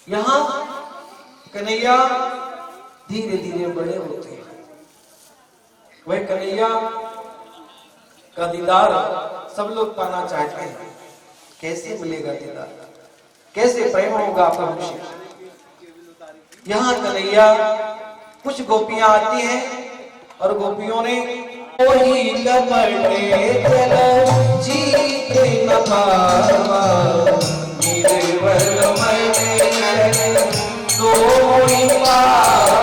यहाँ कन्हैया धीरे धीरे बड़े होते हैं। वह कन्हैया का दीदार सब लोग पाना चाहते हैं। कैसे मिलेगा दीदार, कैसे प्रेम होगा प्रभु से। यहाँ कन्हैया कुछ गोपियां आती हैं और गोपियों ने वही लपटे चलो जीते न पावा गिरवल मैंने सोई पावा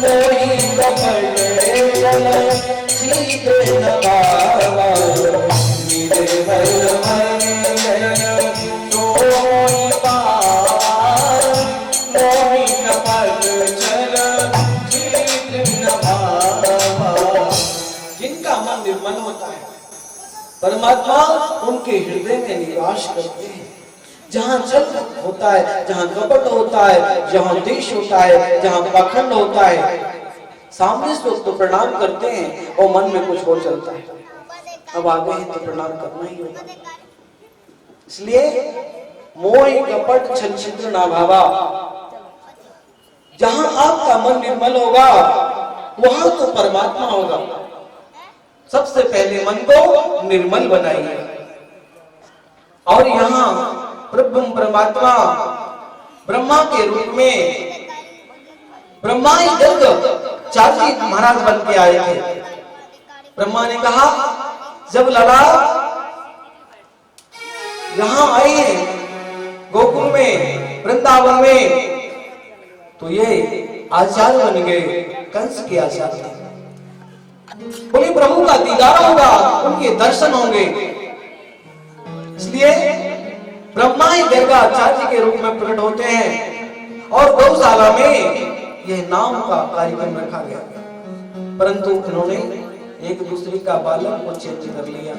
मोरी लपटे जीते न पावा गिरवल मैंने सोई पावा मोरी लपटे चलो जीते न पावा जिनका मन निर्मल होता है परमात्मा उनके हृदय में निवास करते हैं। जहाँ छल होता है, जहाँ कपट होता है, जहाँ द्वेष होता है, जहाँ पाखंड होता है, सामने से तो प्रणाम करते हैं और मन में कुछ और चलता है। अब आगे ही तो प्रणाम करना ही होगा। इसलिए मोह कपट छल छिद्र ना भावा। जहां आपका मन निर्मल होगा वहां तो परमात्मा होगा। सबसे पहले मन को निर्मल बनाइए। और यहाँ प्रभु परमात्मा ब्रह्मा के रूप में ब्रह्मा ही गर्गाचार्य महाराज बन के आए थे। ब्रह्मा ने कहा जब लला यहां आए हैं गोकुल में वृंदावन में तो ये आचार्य बन गए, कंस के आचार्य थे। बोले प्रभु का दीदार होगा, उनके दर्शन होंगे। इसलिए ब्रह्मा ही गर्गाचार्य के रूप में प्रकट होते हैं और गौशाला में यह नाम का कार्यक्रम रखा गया। परंतु इन्होंने एक दूसरे का बालक को चेंज कर लिया।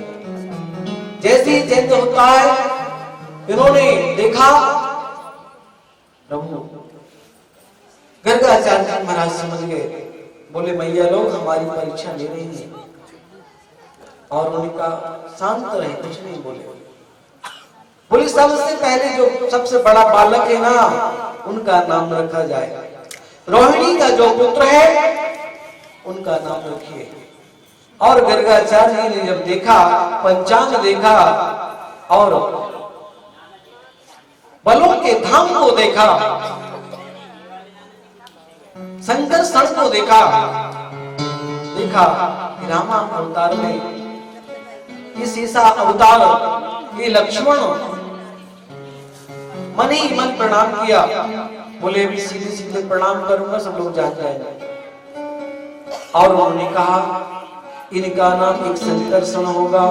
जैसे ही चेंज होता है इन्होंने देखा प्रभु गर्गाचार्य महाराज समझ गए। बोले मैया लोग हमारी परीक्षा ले रही है और उनका शांत रहे, कुछ नहीं बोले। बोले सबसे पहले जो सबसे बड़ा बालक है ना उनका नाम रखा जाए। रोहिणी का जो पुत्र है उनका नाम रखिए। और गर्गाचार्य ने जब देखा, पंचांग देखा और बलों के धाम को देखा, संघर्षण को देखा रामा अवतार में ये सीसा अवतार, ये लक्ष्मण मन ही मन प्रणाम किया। बोले अभी सीधे सीधे प्रणाम करूंगा, सब लोग जान जाएंगे। और उन्होंने कहा इनका नाम एक संकर्षण होगा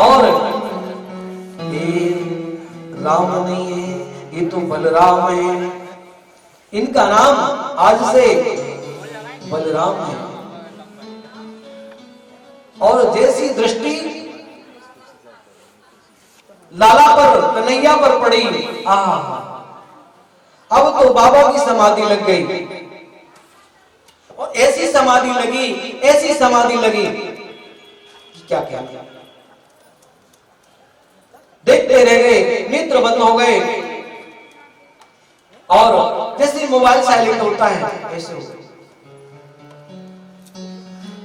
और ये राम नहीं है, ये तो बलराम है। इनका नाम आज से बलराम है। और जैसी दृष्टि लाला पर, कन्हैया पर पड़ी, अब तो बाबा की समाधि लग गई। और ऐसी समाधि लगी, ऐसी समाधि लगी, क्या क्या देखते रह गए, नेत्र बंद हो गए। और जैसे मोबाइल साइलेंट होता है ऐसे हो गए।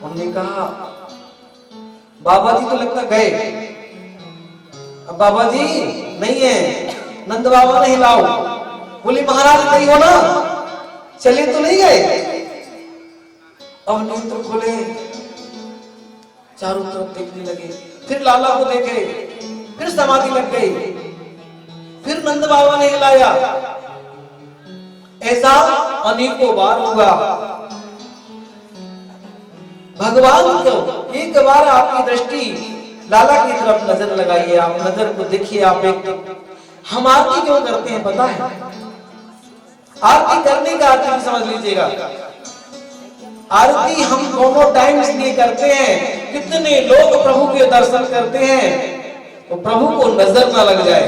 हमने कहा बाबा जी तो लगता गए। अब बाबा जी नहीं है, नंद बाबा नहीं लाओ। बोले महाराज नहीं हो ना, चले तो नहीं गए। अब नेत्र खोले, चारों तरफ देखने लगे, फिर लाला को देखे, फिर समाधि लग गई, फिर नंद बाबा ने हिलाया। ऐसा अनेकों बार हुआ। भगवान को एक बार आपकी दृष्टि लाला की तरफ नजर लगाइए, आप नजर को देखिए। आप एक हम आरती क्यों करते हैं पता है? आरती करने का अर्थ भी समझ लीजिएगा। आरती हम दोनों टाइम इसलिए करते हैं, कितने लोग प्रभु के दर्शन करते हैं तो प्रभु को नजर ना लग जाए।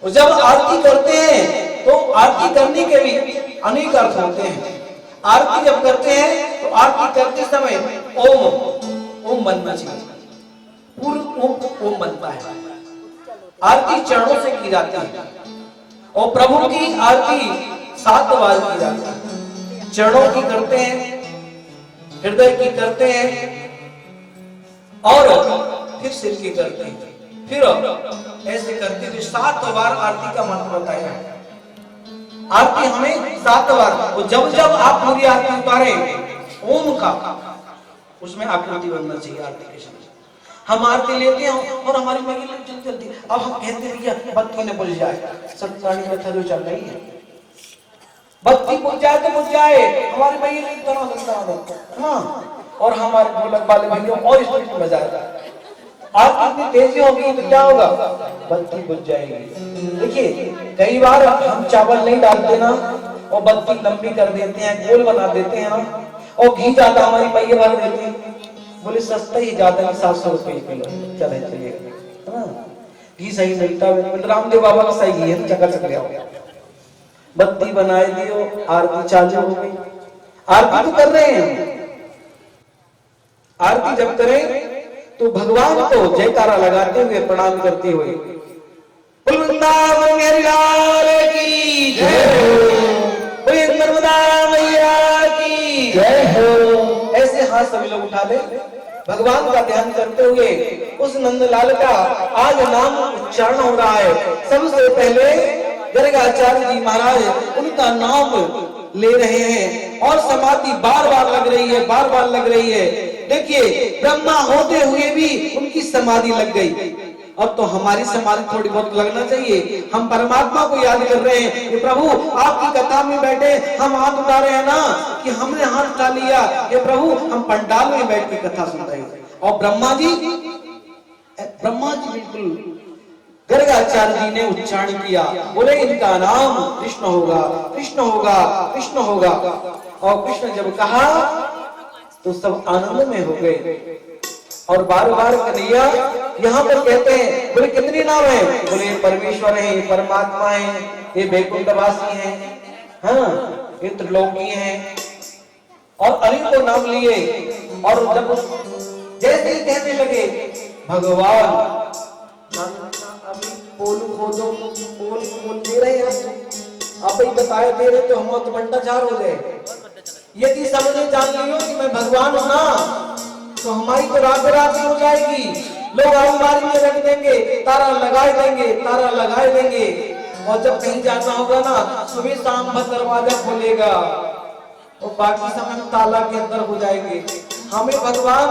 और जब आरती करते हैं तो आरती करने के भी अनेक अर्थ होते हैं। आरती जब करते हैं तो आरती करते समय ओम बनना चाहिए, पूर्ण ओम बनता है। आरती चरणों से की जाती है और प्रभु की आरती 7 बार की जाती है। चरणों की करते हैं, हृदय की करते हैं और फिर सिर की करते हैं, फिर ऐसे करते हुए 7 बार आरती का मंत्र बताया है। आरती हमें 7 बार, और जब जब आप पूरी आरती उतारे ओम का उसमें आकृति बनना चाहिए आरती के समय। हम आरती लेते हैं और हमारी मगी जल्दी, अब हम कहते हैं भैया बत्ती न बुझ जाए, सत्संग कथा जो चल रही है, बत्ती बुझ जाए तो बुझ जाए, हमारी मगी हाँ, और हमारे ढोलक वाले भैया और स्पीड में बजाएगा। आप इतनी तेजी होगी तो क्या होगा, बत्ती बुझ जाएगी। देखिए कई बार हम चावल नहीं डालते ना और बत्ती लंबी कर देते हैं, गोल बना देते हैं ना, और घी ज्यादा हमारी मैया भर देते हैं, बोले सस्ता ही ज्यादा है 700 रुपए किलो, चले चलिए हाँ, घी सही मिलता है, रामदेव बाबा का सही घी है, चका गया। बत्ती बनाए दियो, आरती चालू हो गई। आरती तो कर रहे हैं, आरती जब करें तो भगवान को जयकारा लगाते हुए प्रणाम करते हुए वृंदावन मेरी लाल की जय हो, नर्मदा मैया की जय हो। ऐसे हाथ सभी लोग उठा ले, भगवान का ध्यान करते हुए उस नंदलाल का आज नाम उच्चारण हो रहा है। सबसे पहले गर्गाचार्य जी महाराज उनका नाम ले रहे हैं और समाधि बार बार लग रही है, बार बार लग रही है। देखिए ब्रह्मा होते हुए भी उनकी समाधि लग गई, अब तो हमारी समाधि थोड़ी बहुत लगना चाहिए। हम परमात्मा को याद कर रहे हैं कि प्रभु आपकी कथा में बैठे हम हाथ उठा रहे हैं ना, कि हमने हाथ उठा लिया कि प्रभु हम पंडाल में बैठ के कथा सुन रहे हैं। और ब्रह्मा जी बिल्कुल गर्गाचार्य जी ने उच्चारण किया, बोले इनका नाम कृष्ण होगा, कृष्ण होगा, कृष्ण होगा। और कृष्ण जब कहा तो सब आनंद में हो गए और बार बार कन्हैया यहाँ पर कहते हैं, बोले कितने नाम है, बोले परमेश्वर है, परमात्मा है, ये वैकुंठवासी है, हाँ ये त्रिलोकी है, और अनेकों नाम लिए। और जब जैसे ही कहने लगे भगवान अभी पोल खोदो, पोल दे रहे हैं, अब बताए दे रहे तो हम तो बंटाचार हो गए। यदि सबने जान लियो कि मैं भगवान हूं ना, तो हमारी तो रात हो जाएगी। लोग अलमारी में रख देंगे, तारा लगाए देंगे, तारा लगाए देंगे, और जब कहीं जाना होगा ना सुबह शाम भर दरवाजा खोलेगा और बाकी समय ताला के अंदर हो जाएंगे। हमें भगवान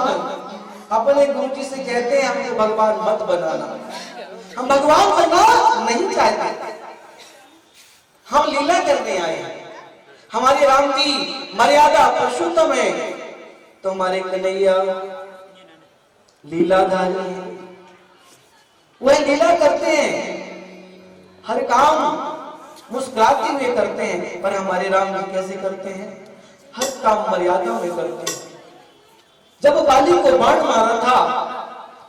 अपने गुरु जी से कहते हैं हमको भगवान मत बनाना, हम भगवान बनना नहीं चाहते, हम लीला करने आए हैं। हमारे राम जी मर्यादा पुरुषोत्तम है, तो हमारे कन्हैया लीलाधारी है, वह लीला करते हैं, हर काम मुस्कुराते हुए करते हैं। पर हमारे राम जी कैसे करते हैं, हर काम मर्यादा में करते हैं। जब बाली को बाण मारा था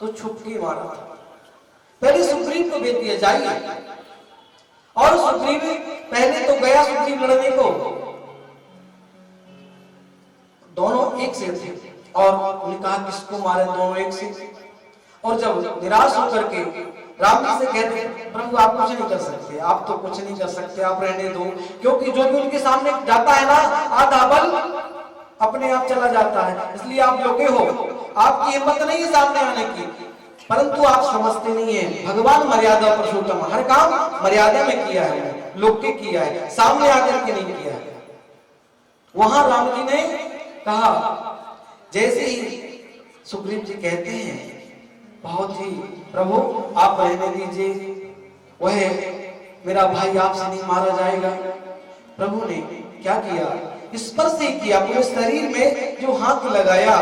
तो छुप के मारा था, पहले सुग्रीव को भेज दिया जाइए, और सुग्रीव पहले तो गया सुग्रीव लड़ने को, दोनों एक से थे और उन्होंने कहा किसको मारे, दोनों एक से। और जब निराश होकर के राम जी से कहते प्रभु आप कुछ नहीं कर सकते, आप तो कुछ नहीं कर सकते, आप रहने दो, क्योंकि जो भी उनके सामने जाता है ना आधा बल अपने आप चला जाता है, इसलिए आप लोगे हो, आपकी हिम्मत नहीं है सामने आने की। परंतु आप समझते नहीं है भगवान मर्यादा पुरुषोत्तम, हर काम मर्यादा में किया है, लोग के किया है, सामने आकर के नहीं किया है। वहां राम जी ने कहा, जैसे ही सुग्रीव जी कहते हैं बहुत ही प्रभु आप रहने दीजिए, वह मेरा भाई आपसे नहीं मारा जाएगा। प्रभु ने क्या किया, स्पर्श ही किया, पूरे शरीर में जो हाथ लगाया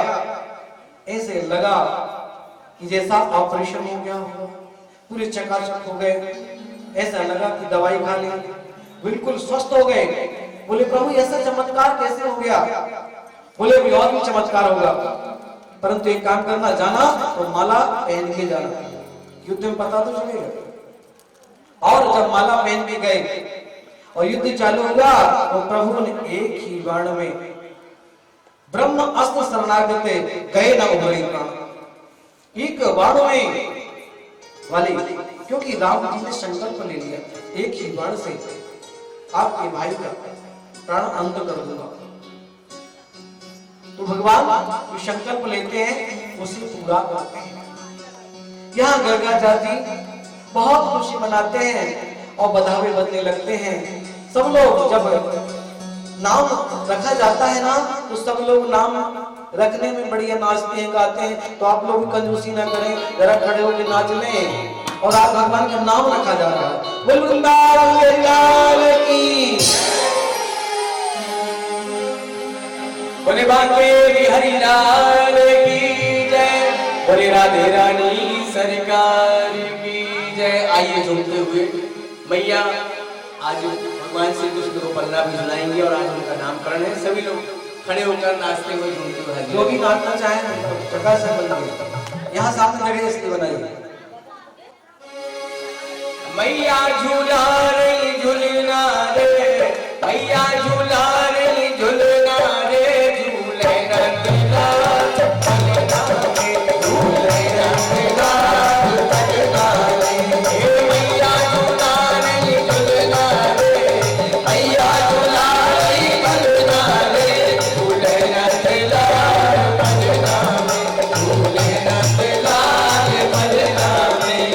ऐसे लगा कि जैसा ऑपरेशन हो गया हो, पूरे चकाचक हो गए, ऐसा लगा कि दवाई खा ली, बिल्कुल स्वस्थ हो गए। बोले प्रभु ऐसा चमत्कार कैसे हो गया, बोले भी और भी चमत्कार होगा, परंतु एक काम करना, जाना तो माला पहन के जाना, युद्ध में पता तो चलेगा। और जब माला पहन के गए और युद्ध चालू हुआ तो प्रभु ने एक ही बाण में ब्रह्म अस्त्र शरणागते गए न उभरे प्राण। एक बाण में वाली, क्योंकि राम जी ने संकल्प ले लिया एक ही बाण से आपके भाई का प्राण अंत कर दूंगा। तो भगवान जो संकल्प लेते हैं उसे पूरा करते हैं। यहाँ गर्गाचार्य जी बहुत खुशी मनाते हैं और बधावे बजने लगते हैं। सब लोग जब नाम रखा जाता है ना तो सब लोग नाम रखने में बढ़िया नाचते हैं गाते हैं। तो आप लोग कंजूसी ना करें, जरा खड़े होकर नाच लें। और आज भगवान का नाम रखा जा रहा है। बोल वृंदावन लाल की, बोले बांके बिहारी लाल की जय, बोले राधे रानी सरकार की जय। आइए झूमते हुए मैया आज भगवान श्री कृष्ण को पल्ला भी सुनाएंगे और आज उनका नामकरण है। सभी लोग खड़े होकर नाचते हुए झूमते हुए, जो भी नाचना चाहे जगह से बनाइए, यहाँ सामने जगह इसलिए बनाइए। मैया झूला रही झूलना रे, मैया झूला रही झूलना रे, झूले रंगला चलना रे, झूले रंगला चलना रे, मैया झूला रही झूलना रे, मैया झूला रही झूलना रे, झूले रंगला चलना रे, झूले रंगला चलना रे।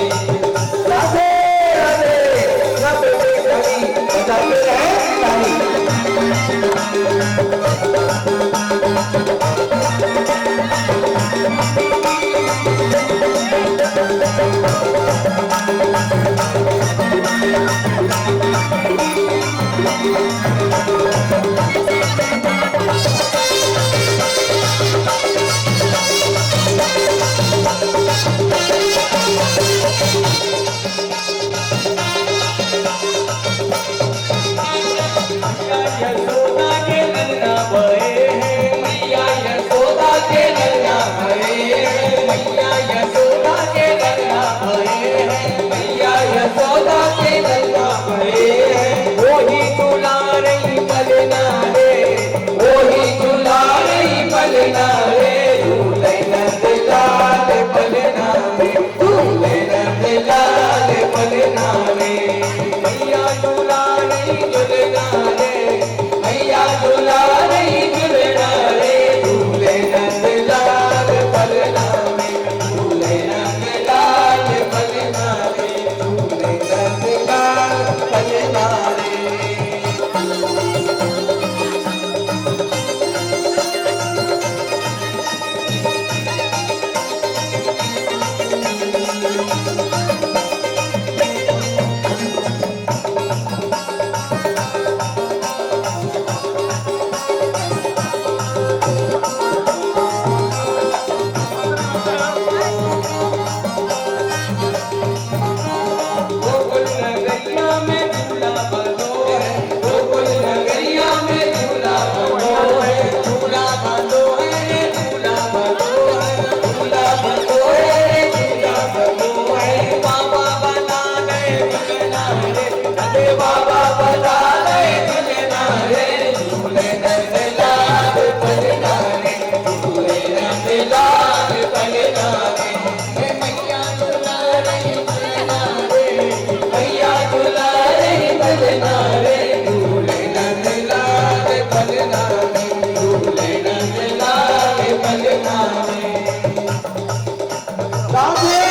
राधे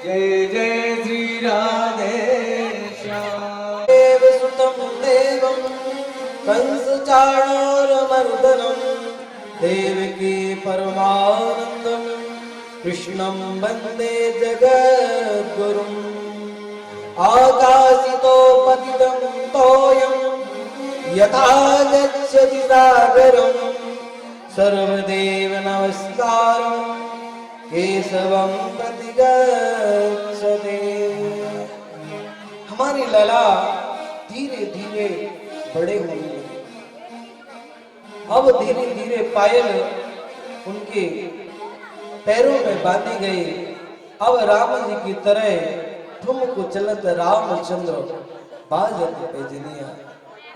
जय जय श्री राधे श्याम। देव सुतम देवम कंस चाणूरमर्दनम देवकी परमानंदम कृष्णं वंदे जगद्गुरुम। आकाशितो पतितं तोयं यथा गच्छति सागरं सर्वदेव नमस्कारं केशवं प्रति गच्छते। हमारी लला धीरे धीरे बड़े होने लगे। अब धीरे धीरे पायल उनके पैरों में बांधी गई। अब राम जी की तरह ठुमको चलत रामचंद्र बाजत पैजनिया,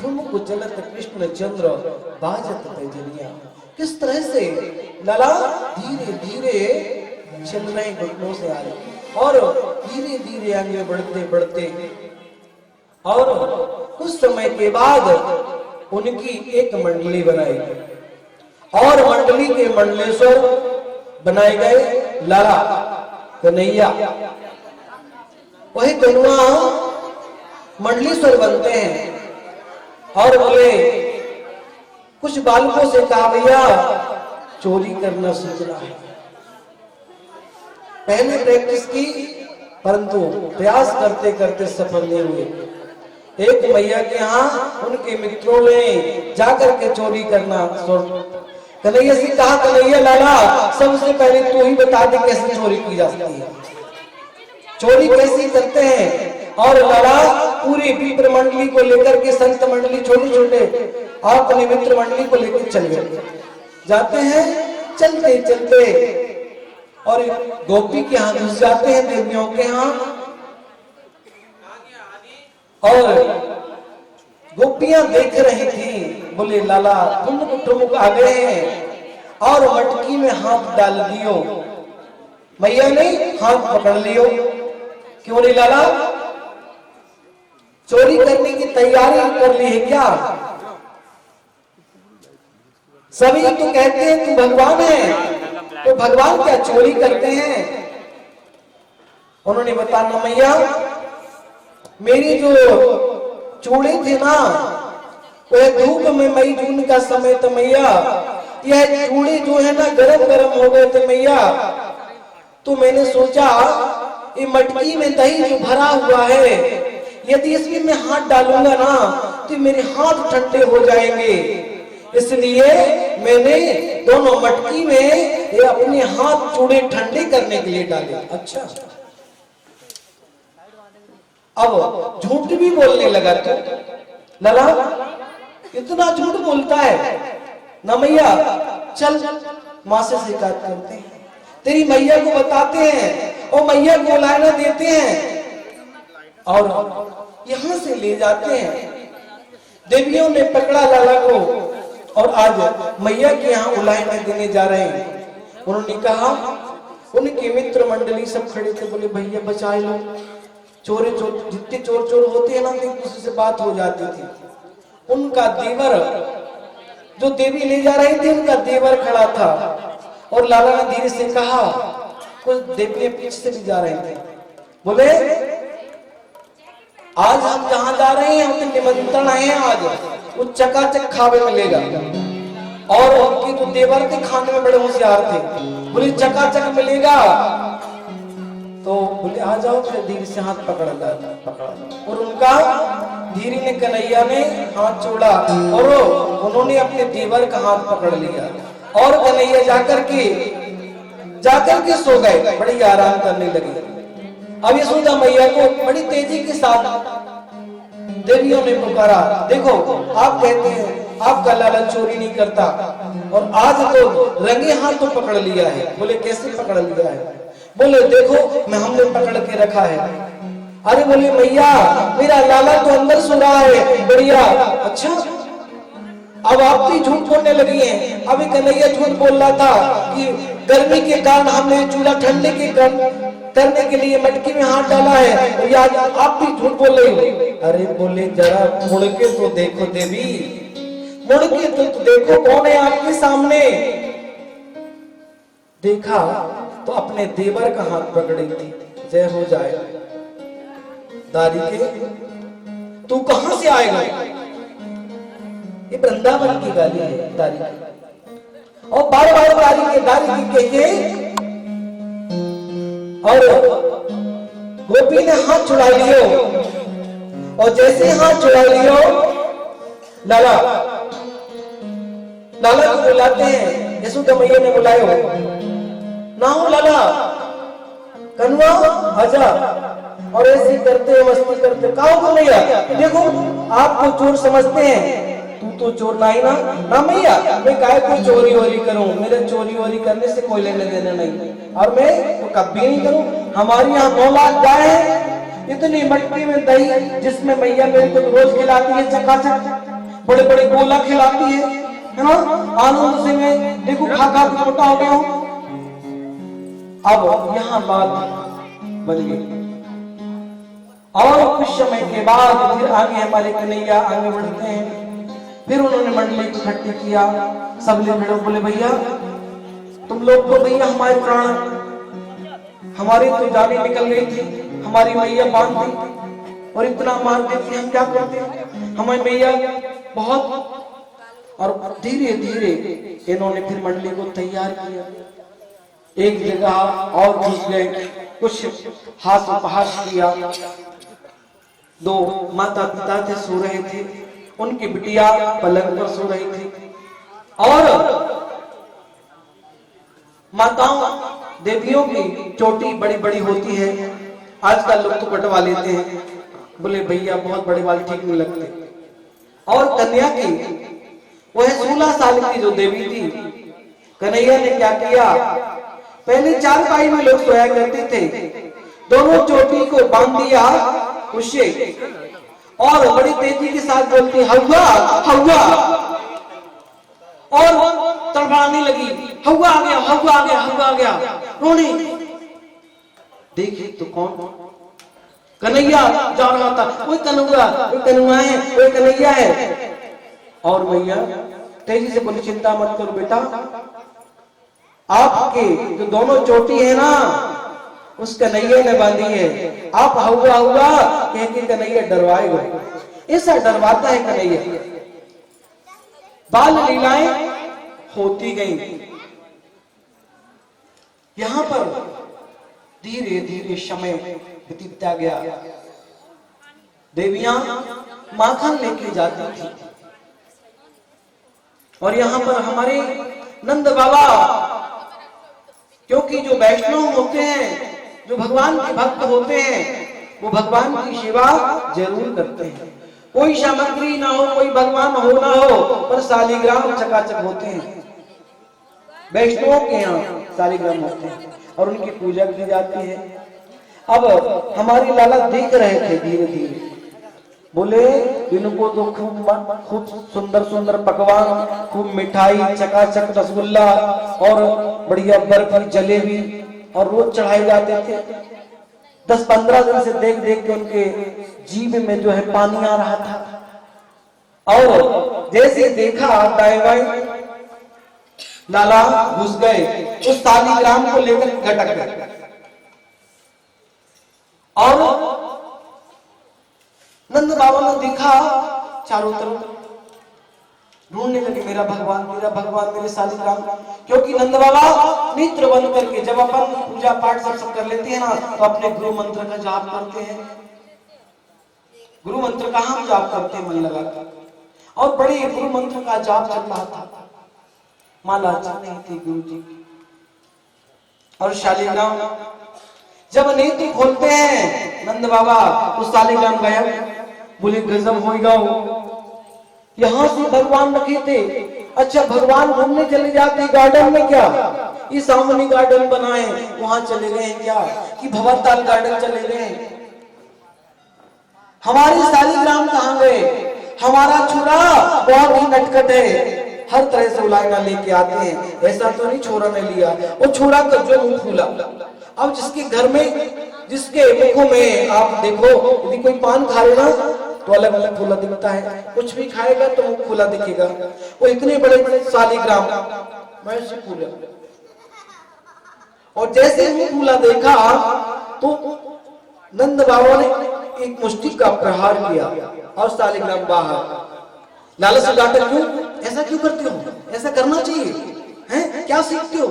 ठुमको चलत कृष्ण चंद्र बाजत पैजनिया। किस तरह से लला धीरे धीरे चल रहे घुटनों से आए और धीरे धीरे आगे बढ़ते बढ़ते, और कुछ समय के बाद उनकी एक मंडली बनाई और मंडली के मंडलेश्वर बनाए गए लाला कन्हैया। वही कन्हैया मंडलीश्वर बनते हैं और बोले कुछ बालकों से कहा भैया चोरी करना सीखना है। पहले प्रैक्टिस की परंतु प्रयास करते करते सफल नहीं हुए। एक मैया के यहाँ उनके मित्रों ने जाकर के चोरी करना कन्हैया से कहा, कन्हैया लाला सबसे पहले तू ही बता दे कैसे चोरी की जा सकती है, चोरी कैसी करते हैं। और लाला पूरी मित्र मंडली को लेकर के, संत मंडली छोटे छोटे और अपने मित्र मंडली को लेकर चल गए। जाते हैं चलते चलते और गोपी के यहाँ घुस जाते हैं, देवियों के यहाँ, और गोपियां देख रही थी। बोले लाला ठुमक ठुमक आ गए हैं और मटकी में हाथ डाल दियो। मैया ने हाथ पकड़ लियो। क्यों रे लाला चोरी करने की तैयारी कर ली है क्या? सभी तो कहते हैं तू भगवान है, तो भगवान क्या चोरी करते हैं? उन्होंने बताया मैया मेरी जो चूड़ी थी ना, वह धूप में मई जून का समय था मैया, यह चूड़ी जो है ना गरम गरम हो गए थे मैया। तो मैंने सोचा ये मटकी में दही जो भरा हुआ है, यदि इसमें मैं हाथ डालूंगा ना तो मेरे हाथ ठंडे हो जाएंगे, इसलिए मैंने दोनों मटकी में ये अपने हाथ चूड़े ठंडे करने के लिए डाले। अच्छा, अब झूठ भी बोलने लगा तो लला इतना झूठ बोलता है ना मैया, चल माँ से शिकायत करते हैं, तेरी मैया को बताते हैं और मैया को लाना देते हैं और यहां से ले जाते हैं। देवियों ने पकड़ा लाला को और आज मैया के यहाँ उलाहना देने जा रहे हैं। उन्होंने कहा, उनके मित्र मंडली सब खड़े थे, बोले भैया बचा लो, चोर जितने चोर चोर होते हैं ना एक दूसरे से बात हो जाती थी। उनका देवर जो देवी ले जा रही थी, उनका देवर खड़ा था और लाला ने धीरे से कहा, कुछ देवी पीछे से भी जा रहे थे, बोले आज हम जहां जा रहे हैं हम तो निमंत्रण आए हैं, आज वो चकाचक खावे मिलेगा। और उनके जो देवर थे खाने में बड़े होशियार थे, बोले चकाचक मिलेगा। तो बोले आ जाओ, फिर धीरे से हाथ पकड़ा और उनका धीरे ने कन्हैया ने हाथ छोड़ा और उन्होंने अपने देवर का हाथ पकड़ लिया और कन्हैया जाकर के सो गए, बड़ी आराम करने लगे। अब यशोदा मैया को बड़ी तेजी के साथ देवियों ने पुकारा, देखो आप कहते हैं आपका लाला चोरी नहीं करता और आज तो रंगे हाथ तो पकड़ लिया है। बोले कैसे पकड़ लिया है? बोले देखो मैं हमने पकड़ के रखा है। अरे बोले मैया मेरा लाला तो अंदर सो रहा है, बढ़िया। अच्छा, अब आप भी झूठ बोलने लगी हैं। अभी कन्हैया झूठ बोल रहा था कि गर्मी के कारण हमने चूल्हा ठंडे के करने के लिए मटकी में हाथ डाला है, और आज आप भी झूठ बोल रही हो। अरे बोले जरा मुड़ के तो देखो देवी, मुड़ के तो देखो कौन है आपके सामने। देखा तो अपने देवर का हाथ पकड़ी थी। जय हो जाए। दारी के तू कहां से आएगा? ये वृंदावन की गाली है दारी की। और बार बार दारी की कह और गोपी ने हाथ छुड़ा लियो, और जैसे हाथ छुड़ा लियो लाला को बुलाते हैं। यशोदा मैया ने बुलायो, ना हो लाला कन्वा आजा। और ऐसे करते मस्ती करते कहो को मैया देखो आपको चोर समझते हैं, तू तो चोर नहीं ना मैया, मैं काय को चोरी वोरी करूं, मेरे चोरी वोरी करने से कोई लेने देना नहीं, और मैं तो कभी नहीं करूं। हमारी यहाँ 9 लाख गाय है, इतनी मटकी में दही जिसमें मैया मेरे को रोज खिलाती है, चकाचक बड़े बड़े गोला खिलाती है ना। आनंद से मैं देखो खा खा के मोटा हो गया हूं। अब यहाँ बात बन गई, और कुछ समय के बाद फिर आगे हमारे कन्हैया आगे बढ़ते हैं। फिर उन्होंने मंडली को इकट्ठे किया, सब लोग बोले भैया तुम लोग तो भैया हमारे प्राण, हमारी तो जाने निकल गई थी, हमारी मैया बांध दी और इतना मार देती, हम क्या करते? हमारी मैया बहुत। और धीरे धीरे इन्होंने फिर मंडली को तैयार किया, एक जगह और घुस गए, कुछ हाथ उपहास किया। 2 माता पिता थे सो रहे थे, उनकी बिटिया पलंग पर सो रही थी, और माताओं देवियों की चोटी बड़ी बड़ी होती है, आजकल लोग तो कटवा लेते हैं, बोले भैया बहुत बड़े वाले ठीक नहीं लगते। और कन्या की वह 16 साल की जो देवी थी, कन्हैया ने क्या किया, पहले 4 पाई में लोग सोया करते थे, दोनों चोटी को बांध दिया उससे, और बड़ी तेजी के साथ बोलती हवा हवा, और तड़फड़ाने लगी, हवा आ गया हवा आ गया हवा आ गया, रोने। देखिए तो कौन? कन्हैया जा रहा था, कोई कन्हुआ है, कोई कन्हैया है। और भैया तेजी से बोली चिंता मत करो बेटा, आपके जो दोनों चोटी है ना उस कन्हैया ने बांधी है, आप हुआ हुआ कह के कन्हैया डरवाएगा, ऐसा डरवाता है कन्हैया। बाल लीलाएं होती गई। यहां पर धीरे धीरे समय बीतता गया, देवियां माखन लेके जाती थी, और यहां पर हमारे नंद बाबा, क्योंकि जो वैष्णव होते हैं, जो भगवान के भक्त होते हैं, वो भगवान की सेवा जरूर करते हैं। कोई सामग्री ना हो, कोई भगवान हो ना हो, पर शालिग्राम चकाचक होते हैं। वैष्णवों के यहाँ शालिग्राम होते हैं और उनकी पूजा की जाती है। अब हमारी लाला देख रहे थे धीरे धीरे, बोले इनको तो खूब सुंदर सुंदर पकवान, खूब मिठाई, चकाचक रसगुल्ला और बढ़िया बर्फी जलेबी और रोज चढ़ाए जाते थे। 10-15 दिन से देख देख के उनके जीभ में जो है पानी आ रहा था। और जैसे देखा दाएं बाएं लाला घुस गए, उस शालिग्राम को लेकर घटक गए और नंद बाबा ने देखा चारों तरफ, ढूंढने लगे मेरा भगवान मेरे शालिग्राम। क्योंकि नंद बाबा नेत्र बंद करके जब अपन पूजा पाठ सब कर लेते हैं ना, तो अपने गुरु मंत्र का जाप करते हैं। गुरु मंत्र का हम जाप करते हैं मन लगाकर, और बड़े गुरु मंत्र का जाप चल रहा था। माला चल रही थी गुरु जी की, और शालिग्राम जब नेत्र खोलते हैं नंद बाबा, तो शालिग्राम गायब। बोले गजब होगा, यहां से भगवान रखे थे। अच्छा भगवान घूमने चले जाते गार्डन में क्या, ये सामने गार्डन बनाए वहां चले गए क्या, कि भंवरताल गार्डन चले गए? हमारे शालिग्राम कहां गए? हमारा छोरा बहुत ही नटखट है, हर तरह से उलायना लेके आते हैं। ऐसा तो नहीं छोरा ने लिया, वो छोरा का जो मुंह खुला। अब जिसके घर में, जिसके मुखों में आप देखो, यदि कोई पान खा लेना तो अलग अलग खुला दिखता है, कुछ भी खाएगा तो मुंह खुला दिखेगा। वो इतने बड़े बड़े शालिग्राम मैं से पूरा, और जैसे ही दूल्हा देखा तो नंद बाबा ने एक मुष्टि का प्रहार किया और शालिग्राम बाहर। लाला से डांटा, क्यों ऐसा क्यों करते हो? ऐसा करना चाहिए, हैं? क्या सीखते हो?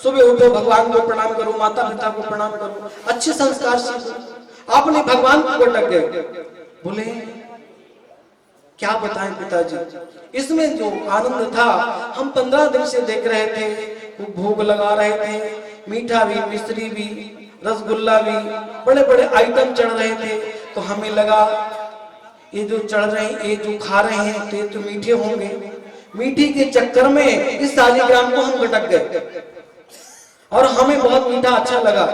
सुबह उठो, भगवान को प्रणाम करो, माता पिता को प्रणाम करो, अच्छे संस्कार सीखो। आपने भगवान को भटक गए। बोले क्या बताएं पिताजी, इसमें जो आनंद था हम 15 दिन से देख रहे थे, वो भोग लगा रहे थे, मीठा भी, मिश्री भी, रसगुल्ला भी, बड़े बड़े आइटम चढ़ रहे थे। तो हमें लगा ये जो चढ़ रहे हैं, ये जो खा रहे हैं तो ये तो मीठे होंगे। मीठी के चक्कर में इस शालिग्राम को हम भटक गए और हमें बहुत मीठा अच्छा लगा,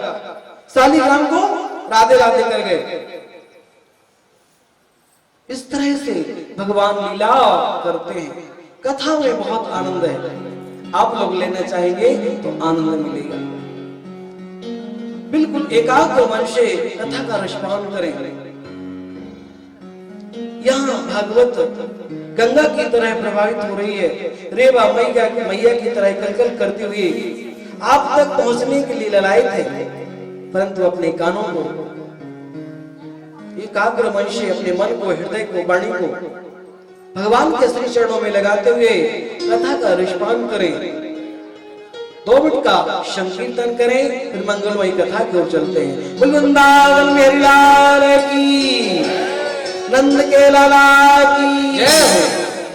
शालिग्राम को राधे राधे कर गए। इस तरह से भगवान लीला करते हैं। कथा में बहुत आनंद है, आप लोग लेना चाहेंगे तो आनंद मिलेगा। बिल्कुल एकाग्र मन से कथा का रसपान करें। यहाँ भागवत गंगा की तरह प्रवाहित हो रही है, रेवा मैया की तरह कलकल करती हुई आप तक पहुंचने के लिए ललायत है, परंतु अपने कानों को एकाग्र मन से, अपने मन को, हृदय को, वाणी को भगवान के श्री चरणों में लगाते हुए कथा का रसपान करें। 2 मिनट का संकीर्तन करें, फिर मंगलमयी कथा की ओर चलते हैं। बोल वृंदावन मेरी लाल की, नंद के लाला की जय हो।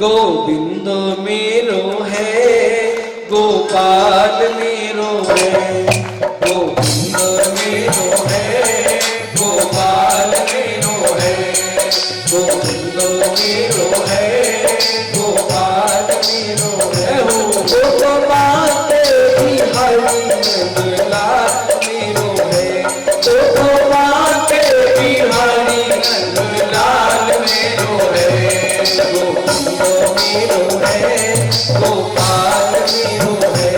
गोविंद मेरो है, गोपाल मेरो है, गोविंद मेरो है, गोपाल मेरो है, गोविंद मेरो है, गोपाल मेरो है। गोपाल तेरी हरि नंदलाल मेरो है, गोपाल तेरी हरि नंदलाल मेरो है, गोविंद मेरो है, गोपाल मेरो है,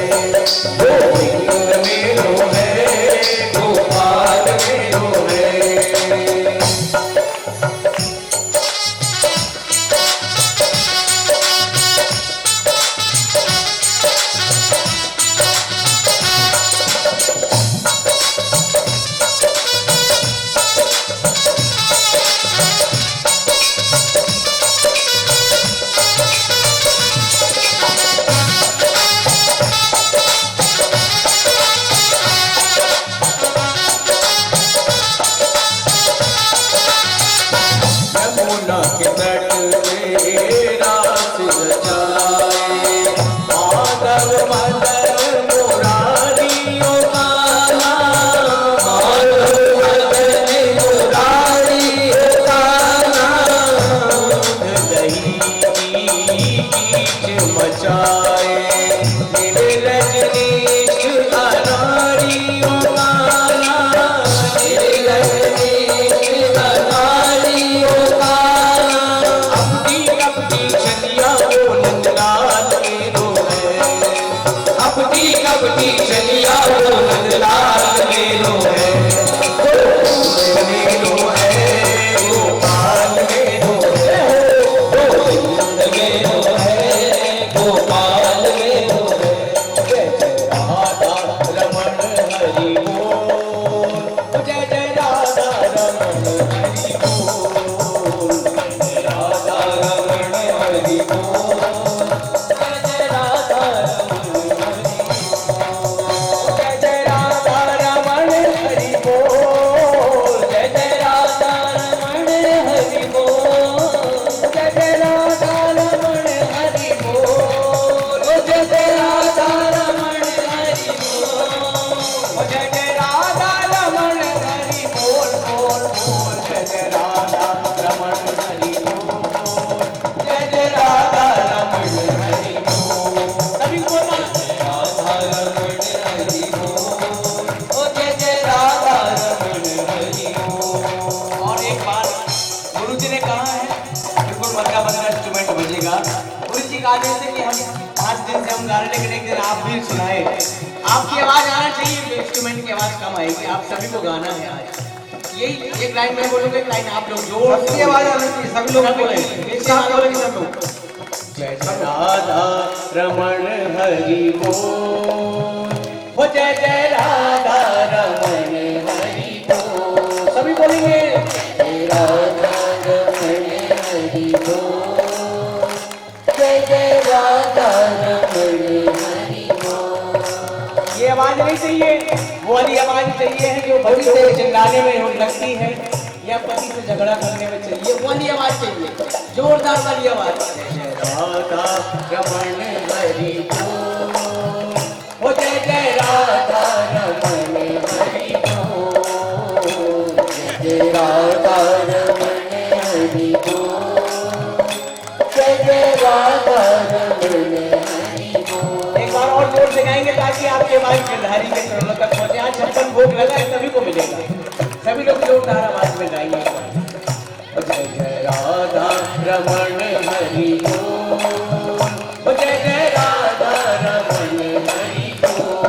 गोविंद मेरो है, गोपाल मेरो है। आपकी आवाज आना चाहिए, इंस्ट्रूमेंट की आवाज कम आएगी, आप सभी को गाना है आज। यही एक लाइन मैं बोलूंगा, एक लाइन आप लोग जोर से आवाज आना चाहिए, सभी लोग बोलेंगे, एक साथ बोलेंगे सब लोग। जय जय राधा रमण हरि बोल, जय जय राधा बोली आवाज चाहिए है जो बड़ी से चिल्लाने में हो लगती है या पति से झगड़ा करने में चाहिए, वाली आवाज चाहिए, जोरदार वाली आवाज। जय राधा रमण हरि बोल, हो जय जय राधा रमण हरि बोल, जय राधा रमण हरि बोल, जय जय राधा रमण हरि बोल। एक बार और जोर से गाएंगे ताकि आपके आवाज गिरधारी के चरणों तक पहुंचे। आज 56 भोग लगा है, सभी को मिलेगा, सभी लोग जोरदार आवाज में गाएंगे। जय जय राधा रमण हरि बोल, जय जय राधा रमण हरि बोल,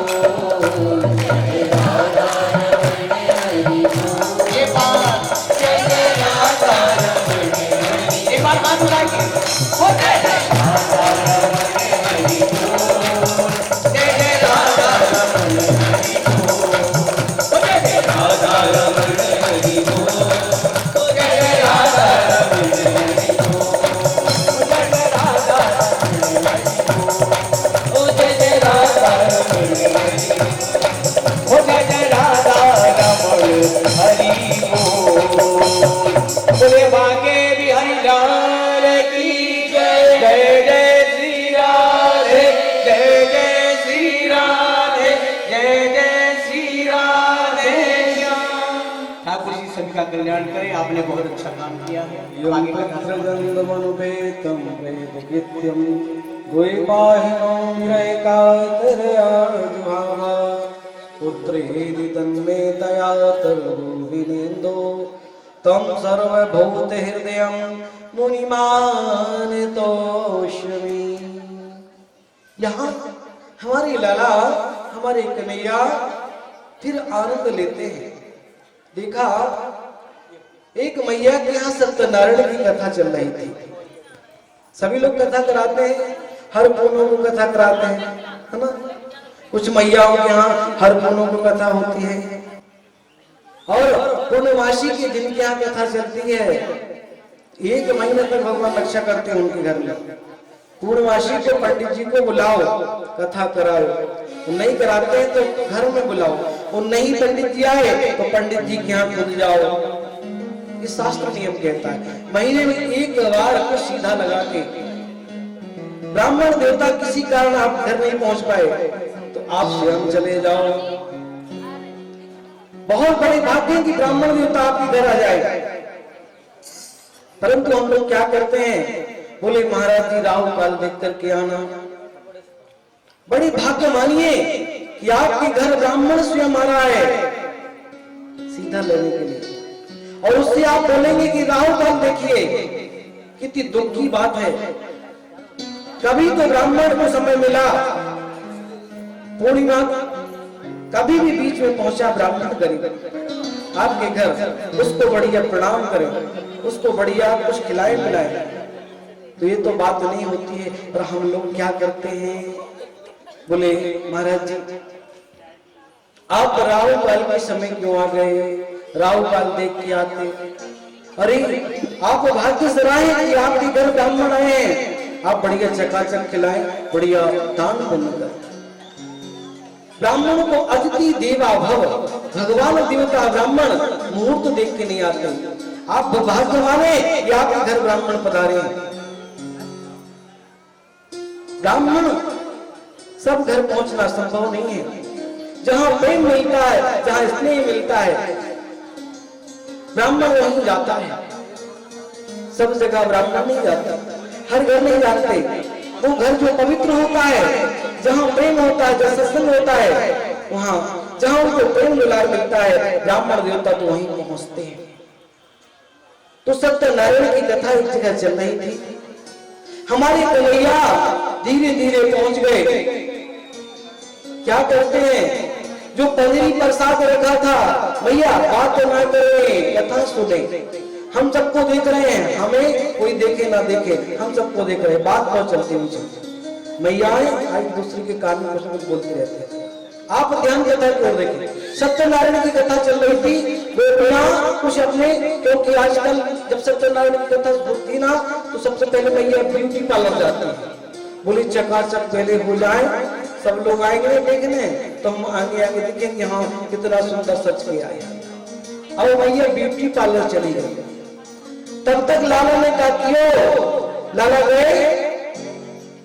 जय राधा रमण हरि बोल। ये बात जय जय राधा रमण हरि, एक बार बात उठाइए, हो जय जय राधा रमण हरि बोल, जय जय राधा रमण हरि बोल, जय जय राधा रमण हरि बोल, जय जय राधा रमण हरि बोल, ओ जय जय राधा रमण हरि बोल, ओ जय जय राधा रमण हरि बोल। बोले बाके बिहारी लाल की जय, जय जय श्री राधे, जय जय श्री राधे, जय जय श्री राधे श्याम। ठाकुर जी सभी का कल्याण करें, आपने बहुत अच्छा काम किया है। आगे का यंत्रगंधमनुपेतं प्रेतकृत्यं द्वैपायनं विरैकातरयाजुहाव पुत्रेति तन्मे तया तर्दुर्विनेन्दो तं सर्वभूतहृदयं मुनिमानतोऽस्मि। यहाँ हमारी लाला, हमारे कन्हैया फिर आनंद लेते हैं। देखा, एक मैया के यहाँ सत्यनारायण की कथा चल रही थी। सभी लोग कथा कराते हैं, हर कोनों को कथा कराते हैं, है ना। कुछ मैयाओं के यहाँ हर कोनों को कथा होती है, और पूर्णमासी की जिनके यहाँ कथा चलती है 1 महीने तक भगवान रक्षा करते हैं उनके घर में। पूर्णमासी को पंडित जी को बुलाओ, कथा कराओ, नहीं कराते हैं तो घर में बुलाओ, और नहीं पंडित जी आए तो पंडित जी के यहाँ खुद जाओ। ये शास्त्र नियम कहता है। महीने में 1 बार को सीधा लगा के, ब्राह्मण देवता किसी कारण आप घर नहीं पहुंच पाए तो आप स्वयं चले जाओ। बहुत बड़े भाग्य है कि ब्राह्मण देवता आपके घर आ जाए। परंतु हम लोग क्या करते हैं, बोले महाराज जी राहु काल देख करके आना। बड़ी भाग्य मानिए कि आपके घर ब्राह्मण स्वयं आ रहा है सीधा लेने के लिए, और उससे आप बोलेंगे कि राहु काल देखिए। कितनी दुख की बात है। कभी तो ब्राह्मण को समय मिला, पूर्णिमा कभी भी बीच में पहुंचा ब्राह्मण गरीब आपके घर, उसको बढ़िया प्रणाम करें, उसको बढ़िया कुछ खिलाए पिलाए, तो ये तो बात नहीं होती है। और हम लोग क्या करते हैं, बोले महाराज जी आप राहु काल के समय क्यों आ गए, राहु काल देख के आते। अरे आप भाग्य से रहे कि आपके घर ब्राह्मण आए हैं, आप बढ़िया चकाचक खिलाएं, बढ़िया दान पुण्य करें। ब्राह्मण को अतिथि देवा भव, भगवान देवता ब्राह्मण मुहूर्त देख के नहीं आते। आप भाग्यवान हैं कि आपके घर ब्राह्मण पधारे हैं। ब्राह्मण सब घर पहुंचना संभव नहीं है। जहां प्रेम मिलता है, जहां स्नेह मिलता है, ब्राह्मण वहीं जाता है। सब जगह ब्राह्मण नहीं जाता, हर घर नहीं जाते। वो घर जो पवित्र होता है, जहां प्रेम होता है, जहां सत्संग होता है, वहां जहां उनको प्रेम दुलार मिलता है, ब्राह्मण देवता तो वहीं पहुंचते हैं। तो सत्यनारायण की कथा एक जगह चल रही थी। हमारे कन्हैया धीरे धीरे पहुंच गए। क्या करते हैं, जो पंजरी प्रसाद रखा था, भैया बात तो ना करें, कथा सुने। हम सबको देख रहे हैं, हमें कोई देखे ना देखे, हम सबको देख रहे हैं, बात बहुत चलती मुझे। मैयाएं एक दूसरे के कान में कुछ कुछ बोलते रहते हैं। आप ध्यान कथा की ओर देखिए। सत्यनारायण की कथा चल रही थी, वो बिना कुछ अपने, क्योंकि आजकल जब सत्यनारायण की कथा होती ना तो सबसे पहले मैया ब्यूटी पार्लर जाती है। बोली चकाचक पहले हो जाए, सब लोग आएंगे देखने, तो हम आगे आगे देखेंगे हाँ कितना सुंदर सच किया है। अब भैया ब्यूटी पार्लर चली गई, तब तक लाला ने कहा क्यों लाला गए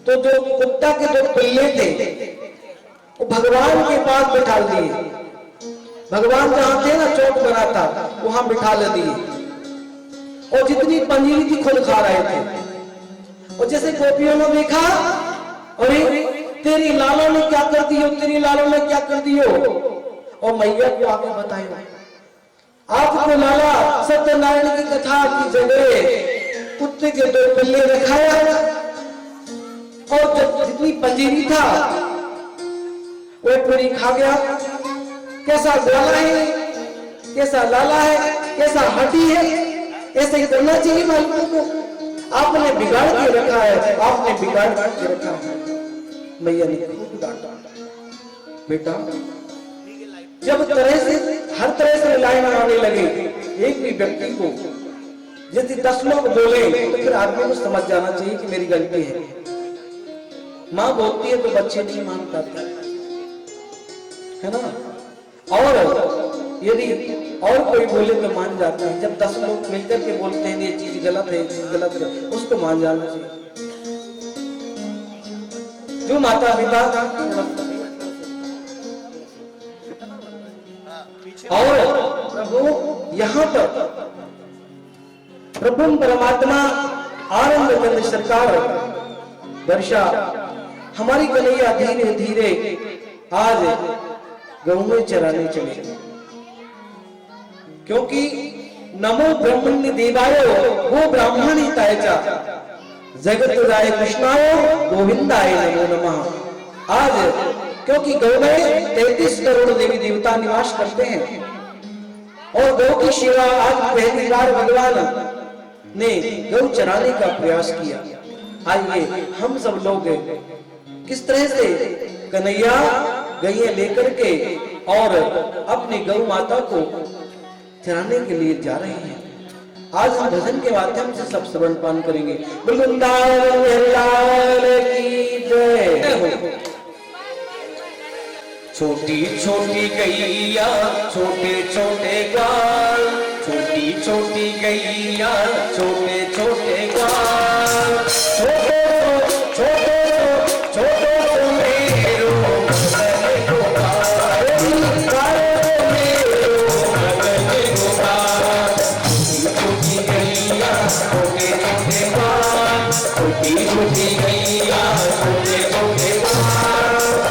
तो जो कुत्ता के दो पिल्ले थे वो भगवान के पास बिठा दिए। भगवान जहां थे ना चौक बना था वहां बिठा दिए, और जितनी पनीर थी खुद खा रहे थे। और जैसे गोपियों ने देखा अरे तेरी लाला ने क्या कर दियो, तेरी लाला ने क्या कर दियो, और मैया को आगे बताया आपको लाला सत्यनारायण की कथा की जगह कुत्ते के दो पिल्ले रखाया, और जब जितनी पंजीरी था वो पूरी खा गया। कैसा लाला है, कैसा लाला है, कैसा हड्डी है, ऐसे ही करना चाहिए मालिकों को। आपने बिगाड़ के रखा है, आपने बिगाड़ के रखा है। मैया ने खूब डांटा, बेटा जब तरह से हर तरह से लाइन आने लगे एक भी व्यक्ति को यदि 10 लोग बोले तो फिर आदमी को समझ जाना चाहिए कि मेरी गलती है। माँ बोलती है तो बच्चे नहीं मान पाते है ना, और यदि और कोई बोले तो मान जाते हैं। जब 10 लोग मिलकर के बोलते हैं ये चीज गलत है, ये चीज गलत है, उसको मान जाना चाहिए। जो माता पिता और प्रभु यहाँ पर प्रभु परमात्मा आनंद कंद सरकार वर्षा हमारी कन्हैया धीरे धीरे आज गऊ में चराने चले, क्योंकि नमो ब्रह्मण्य देवायो वो ब्राह्मणी तायचा जगत राय कृष्णायो गोविंदाय नमो नमः। आज क्योंकि गौ में 33 करोड़ देवी देवता निवास करते हैं, और गौ की सेवा आज पहली बार भगवान ने गौ चराने का प्रयास किया। आइए हम सब लोग किस तरह से कन्हैया गैये लेकर के और अपनी गौ माता को चराने के लिए जा रहे हैं। आज हम भजन के माध्यम से सब श्रवण पान करेंगे। वृंदावन लाल की जय। छोटी छोटी गैया छोटे छोटे ग्वाल, छोटी छोटी गैया छोटे छोटे ग्वाल, छोटे छोटे छोटे मेरो मगन गोपाल, मेरो मगन गोपाल। छोटी गैया छोटे छोटे ग्वाल, छोटी छोटी गैया छोटे छोटे ग्वाल,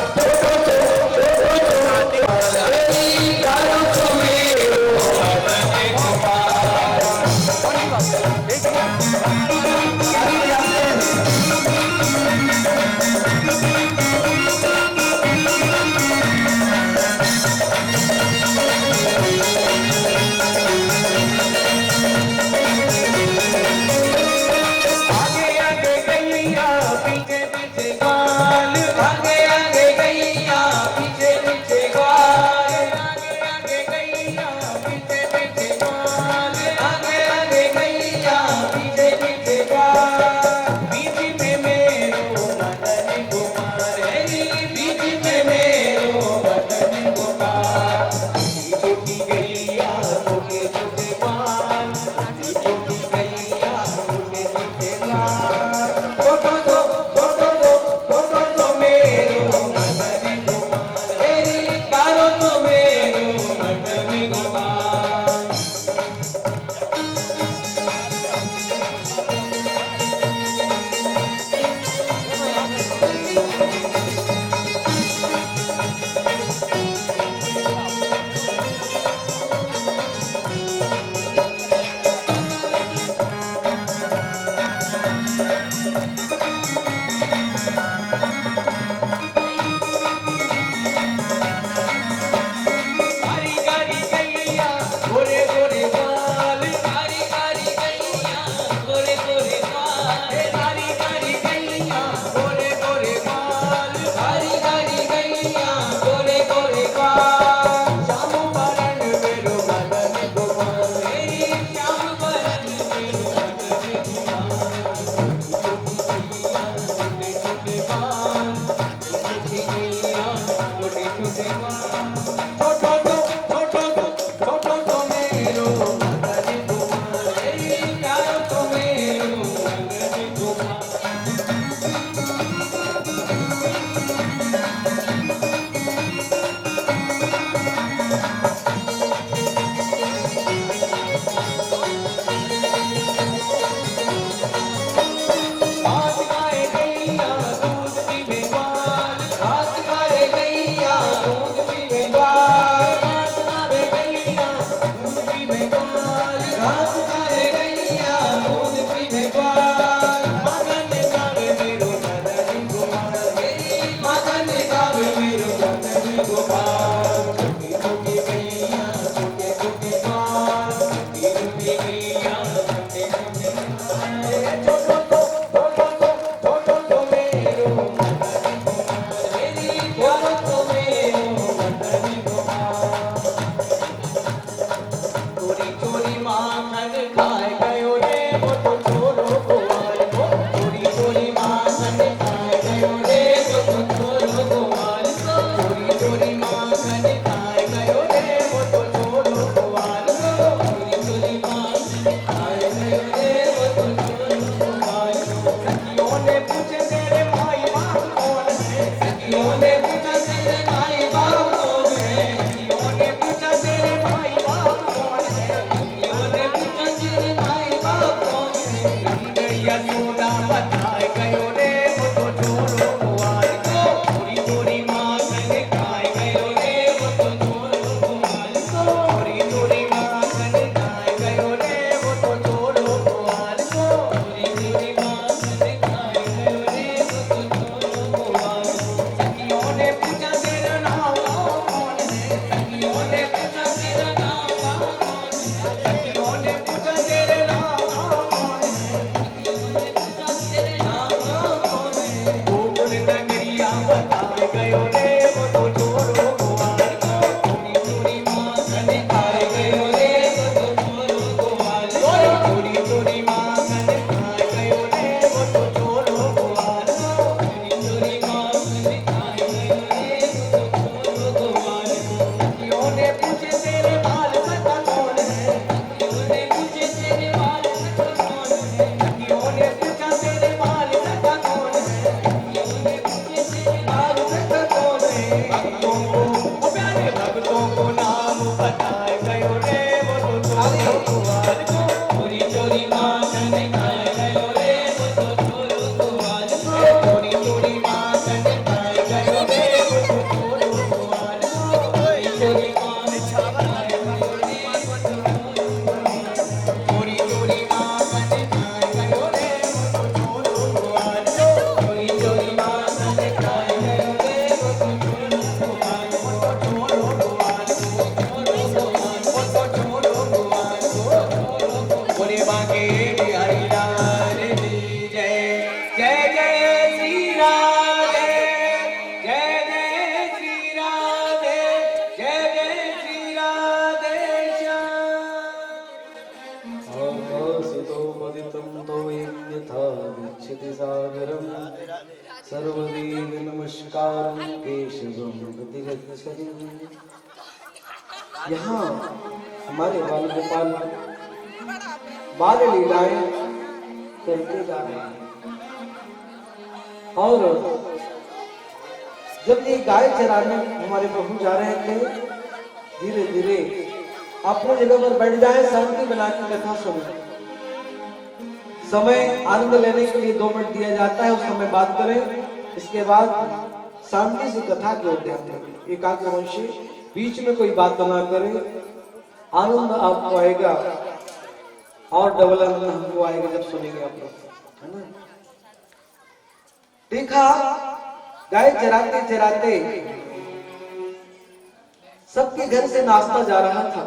आगे आगे गैया पीछे पीछे ग्वाल, गैया छोटे छोटे छोटो तो मेरो मेरी छोटो तो मेरो मंडली गोपाल चोरी चोरी माखन खाए गयो रे वो तो छोरो गोवाल को चोरी चोरी माखन खाए गयो रे वो तो छोरो गोवाल को चोरी चोरी माखन खाए गयो रे वो तो छोरो गोवाल को चोरी चोरी माखन खाए गयो रे वो तो छोरो गोवाल को सखियों ने पूछे तेरे भाई बाप कौन है सखियों ने पूछा तेरे भाई बाप कौन है सखियों ने पूछा तेरे भाई बाप कौन है सखियों ने पूछा तेरे भाई बाप कौन है गैया सोना बताए गयो रे वो तो छोरो गोवाल को चोरी चोरी माखन खाए गयो रे वो तो छोरो गोवाल को चोरी चोरी माखन खाए गयो रे वो तो छोरो गोवाल को चोरी चोरी माखन खाए गयो रे वो तो छोरो गोवाल को सखियों ने पूछा तेरा नाम कौन है सखियों ने पूछा तेरा नाम कौन है सखियों ने पूछा तेरे नाम कौन है गोकुल नगरिया बताए गयो रे वो तो छोरो गोवाल को चोरी चोरी माखन खाए गयो रे वो तो छोरो गोवाल को चोरी चोरी माखन खाए गयो रे वो तो छोरो गोवाल को चोरी चोरी माखन खाए गयो रे वो तो छोरो गोवाल को सखियों ने पूछे तेरे बाल सखा कौन है सखियों ने पूछे तेरे बाल सखा कौन है सखियों ने पूछा तेरे बाल सखा कौन है सखियों ने पूछे तेरे बाल सखा कौन है भक्तों को ओ प्यारे भक्तों को नाम बताए गयो रे वो तो छोरो गोवाल को चोरी चोरी माखन खाए गयो रे वो तो छोरो गोवाल को चोरी चोरी माखन खाए गयो रे वो तो छोरो गोवाल को चोरी चोरी माखन खाए गयो रे वो तो छोरो गोवाल चोरी चोरी माखन खाए गयो रे वो तो छोरो गोवाल को चोरी चोरी माखन खाए गयो रे वो तो छोरो गोवाल वो तो छोरो गोवाल को छोरो गोवाल वो तो छोरो गोवाल को बोले बांके बिहारी लाल की जय जय जय श्री राधे जय जय श्री राधे जय जय श्री राधे श्याम आकाशितो पतितं तोयं यथा गच्छति सागरं सर्वदेव नमस्कारं केशवं प्रतिगच्छति। यहाँ हमारे बाल गोपाल बाल लीलाएं करते जा रहे हैं और जब ये गाय चराने हमारे प्रभु जा रहे थे धीरे धीरे अपनी जगह पर बैठ जाए शांति बना के कथा सुने। समय आनंद लेने के लिए 2 मिनट दिया जाता है, उस समय बात करें, इसके बाद शांति से कथा की ओर ध्यान दें। एकाग्र मन से बीच में कोई बात ना करें, आनंद आपको आएगा और डबल आनंद हमको आएगा जब सुनेंगे आप लोग, है ना। देखा गाय चराते चराते सबके घर से नाश्ता जा रहा था,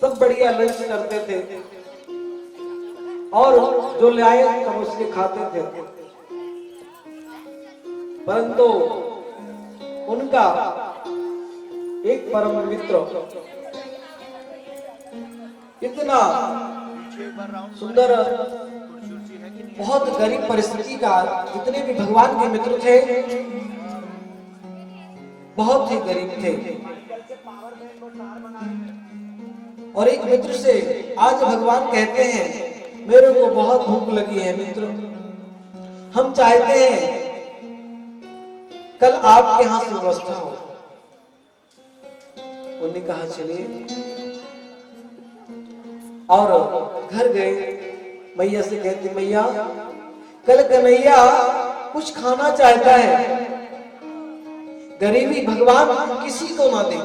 सब बढ़िया लंच करते थे और जो ले आए सब उसके खाते थे, परंतु उनका एक परम मित्र इतना सुंदर, बहुत गरीब परिस्थिति का, जितने भी भगवान के मित्र थे बहुत ही गरीब थे, और एक मित्र से आज भगवान कहते हैं मेरे को बहुत भूख लगी है मित्र, हम चाहते हैं कल आपके यहां से व्यवस्था हो। उन्होंने कहा चलिए, और घर गए, मैया से कहते मैया कल कन्हैया कुछ खाना चाहता है, गरीबी भगवान किसी को ना दे,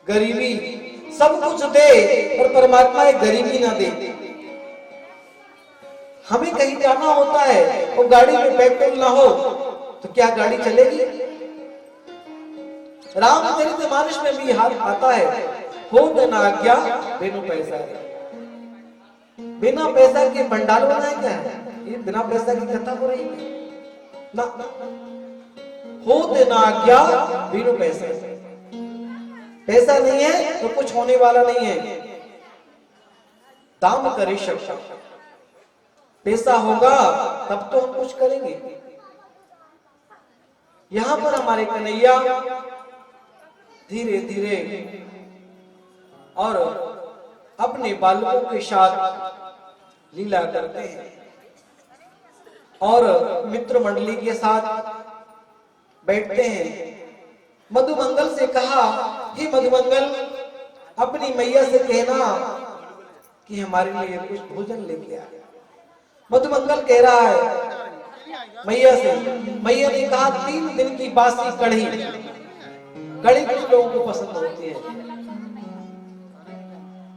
गरीबी सब कुछ दे पर परमात्मा एक गरीबी ना दे। हमें कहीं जाना होता है और गाड़ी में पेट्रोल ना हो तो क्या गाड़ी चलेगी? रामचरितमानस में भी हाथ आता है, हो न आज्ञा बिनु पैसा रे। बिना पैसा के पंडाल बनाए क्या है? ये बिना पैसा की कथा हो रही है ना। हो न आज्ञा बिनु पैसा। पैसा नहीं है तो कुछ होने वाला नहीं है। दाम करे शक्ति। पैसा होगा तब तो हम कुछ करेंगे। यहां पर हमारे कन्हैया धीरे धीरे और अपने बालकों के साथ लीला करते हैं और मित्र मंडली के साथ बैठते हैं। मधुमंगल से कहा, हे मधुमंगल, अपनी मैया से कहना कि हमारे लिए कुछ भोजन लेके आ। मधुमंगल कह रहा है मैया से। मैया ने कहा 3 दिन की बासी कढ़ी। कढ़ी कुछ लोगों को पसंद होती है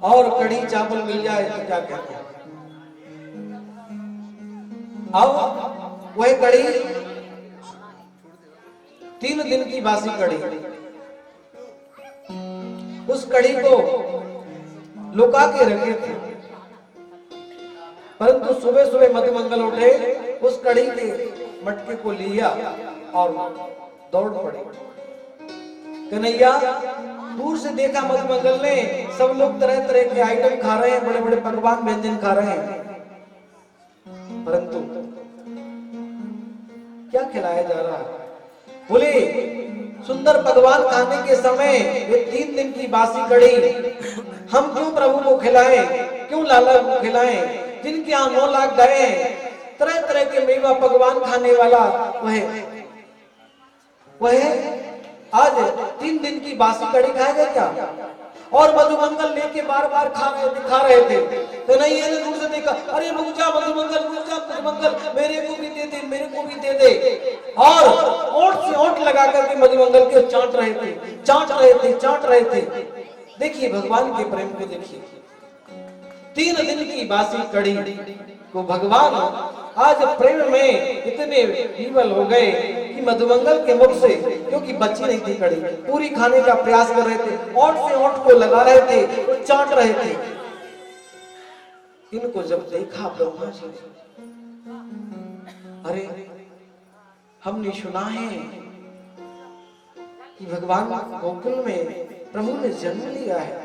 और कढ़ी चावल मिल जाए तो क्या कहते हैं। अब वह कढ़ी 3 दिन की बासी कढ़ी, उस कढ़ी को लुका के रखे थे। परंतु सुबह सुबह मधुमंगल उठे, उस कढ़ी के मटके को लिया और दौड़ पड़े। कन्हैया दूर से देखा मधुमंगल ने, सब लोग तरह तरह के आइटम खा रहे हैं, बड़े बड़े पकवान व्यंजन खा रहे हैं, परंतु क्या खिलाया जा रहा है? बोले सुंदर पकवान खाने के समय ये 3 दिन की बासी कढ़ी हम क्यों प्रभु को खिलाएं, क्यों लाला को खिलाएं? जिनके यहाँ 9 लाख गए, तरह तरह के मेवा पकवान खाने वाला वह आज 3 दिन की बासी कढ़ी खाएगा क्या? और मधुमंगल लेके बार बार खा रहे थे। तो नहीं ये दूर से देखा, अरे रुक जा मधुमंगल, रुक जा मधुमंगल, मेरे को भी दे दे, मेरे को भी दे दे। और ओंठ से ओंठ लगा करके मधुमंगल के चाट रहे थे, चाट रहे थे, चाट रहे थे। देखिए भगवान के प्रेम को देखिए। 3 दिन की बासी कढ़ी को भगवान आज प्रेम में इतने विवल हो गए कि मधुमंगल के मुख से, क्योंकि बची नहीं थी कढ़ी, पूरी खाने का प्रयास कर रहे थे, ओंठ से ओंठ को लगा रहे थे, चाट रहे थे। इनको जब देखा ब्रह्मा जी ने, अरे हमने सुना है कि भगवान गोकुल में प्रभु ने जन्म लिया है,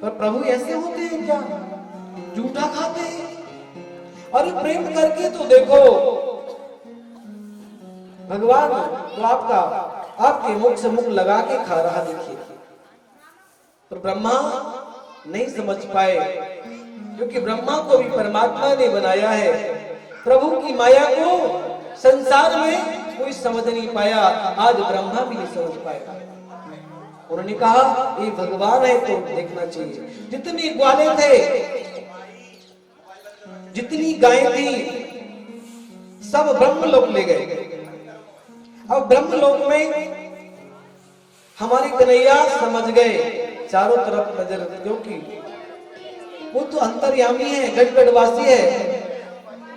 पर प्रभु ऐसे होते हैं क्या? जूठा खाते हैं? और प्रेम करके तो देखो भगवान तो आपके मुख से मुख लगा के खा रहा, देखिए। पर ब्रह्मा नहीं समझ पाए, क्योंकि ब्रह्मा को भी परमात्मा ने बनाया है। प्रभु की माया को संसार में कोई समझ नहीं पाया, आज ब्रह्मा भी नहीं समझ पाया। उन्होंने कहा ये भगवान है तो देखना चाहिए। जितने ग्वाले थे, जितनी गायें थी, सब ब्रह्मलोक ले गए। अब ब्रह्मलोक में हमारे कन्हैया समझ गए, चारों तरफ नजर, क्योंकि वो तो अंतर्यामी है, गढ़गढ़वासी है,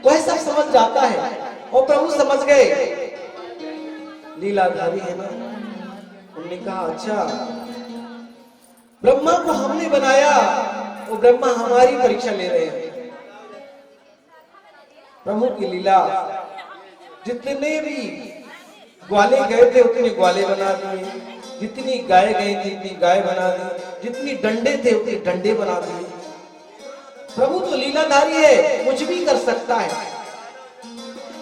वह सब समझ जाता है। और प्रभु समझ गए लीलाधारी है ना। उन्होंने कहा अच्छा, ब्रह्मा को हमने बनाया, वो ब्रह्मा हमारी परीक्षा ले रहे हैं। प्रभु की लीला, जितने भी ग्वाले गए थे उतने ग्वाले बना दिए, जितनी गाय गई थी उतनी गाय बना दी, जितनी डंडे थे उतने डंडे बना दिए। प्रभु तो लीलाधारी है, कुछ भी कर सकता है।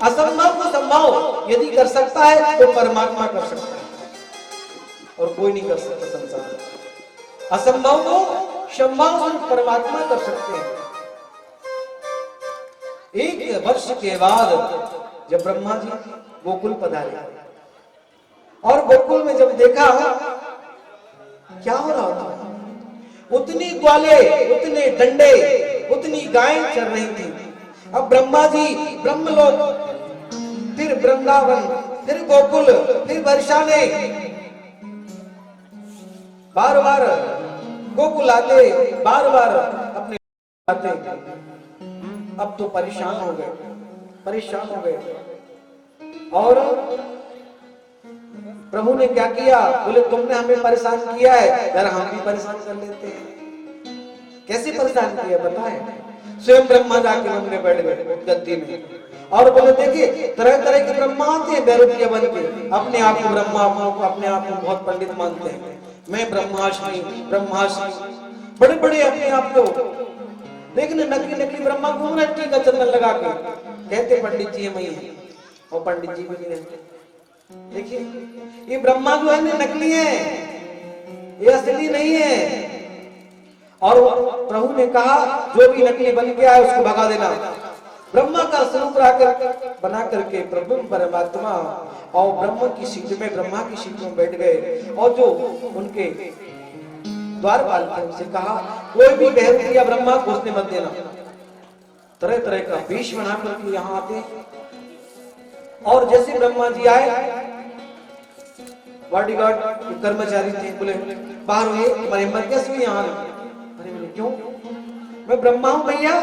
असंभव को संभव यदि कर सकता है तो परमात्मा कर सकता है, और कोई नहीं कर सकता संसार में। असंभव को संभव सिर्फ परमात्मा कर सकते हैं। 1 वर्ष के बाद जब ब्रह्मा जी गोकुल पधारे और गोकुल में जब देखा क्या हो रहा था, उतनी ग्वाले, उतने डंडे, उतनी गायें चल रही थी। अब ब्रह्मा जी ब्रह्मलोक, फिर वृंदावन, फिर गोकुल, फिर बरसाने, बार बार गोकुल आते, बार बार अपने आते। अब तो परेशान हो गए, परेशान हो गए। और प्रभु ने क्या किया? बोले तुमने हमें परेशान किया है, जरा हम भी परेशान कर लेते हैं। कैसे परेशान किया बताएं? स्वयं ब्रह्मा जाके मन में बैठ गए गद्दी में और बोले देखिए तरह तरह के ब्रह्मा आते हैं बैरुपिया बन के, अपने आप को ब्रह्मा, अपने आप को बहुत पंडित मानते हैं। मैं ब्रह्माष्टमी ब्रह्माष्टमी बड़े बड़े अपने आप को देखने नकली नकली ब्रह्मा घूम रहे टीका चंदन लगा के, कहते पंडित जी हम ही हैं और पंडित जी भी नहीं रहते। देखिए ये ब्रह्मा जो है नकली है, ये असली नहीं है। और प्रभु ने कहा जो भी नकली बन गया है उसको भगा देना। ब्रह्मा का स्वरूप बना करके प्रभु परमात्मा और ब्रह्मा की सीट में बैठ गए और जो उनके द्वारपाल थे उनसे कहा कोई भी बहर या ब्रह्मा घुसने मत देना। तरह तरह का वेश बना करके यहाँ आते और जैसे ब्रह्मा जी आए बॉडीगार्ड कर्मचारी थे, बोले बाहर हुए तुम्हारी हिम्मत कैसे हुई यहाँ? अरे बोले क्यों? मैं ब्रह्मा हूँ भैया।